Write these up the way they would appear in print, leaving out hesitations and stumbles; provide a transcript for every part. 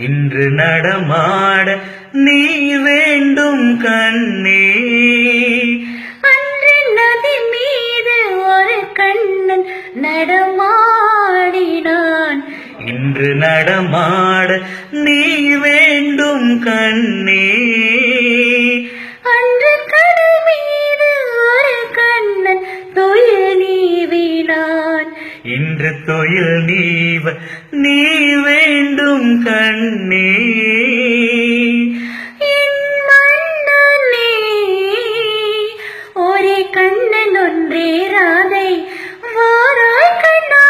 இன்று நடமாட நீ வேண்டும் கண்ணே. அன்று நதி மீது ஒரு கண்ணன் நடமாடினான். இன்று நடமாட நீ வேண்டும் கண்ணே. அன்று கடல் மீது ஒரு கண்ணன் துயில் நீவினான். இன்று தொழில் நீவ நீ வேண்டும் கண்ணே. என் மன்னனே, ஒரே கண்ணன் ஒன்றே ராதை வாராய் கண்ணா.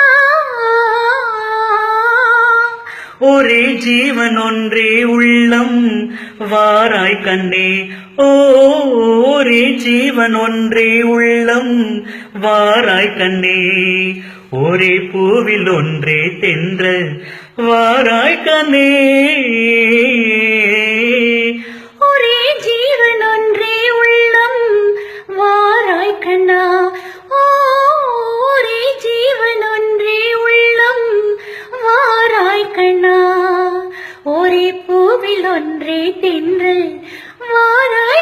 ஒரே ஜீவன் ஒன்றே உள்ளம் வாராய் கண்ணே. ஒரே ஜீவன் ஒன்றே உள்ளம் வாராய் கண்ணே. ஒரே பூவில் ஒன்றே தென்றல் வாராய் கண்ணே. ஒரே ஜீவன் ஒன்றே உள்ளம் வாராய் கண்ணா. ஒரே ஜீவன் ஒன்றே உள்ளம் வாராய் கண்ணா. ஒரே பூவில் ஒன்றே தென்றல் வாராய்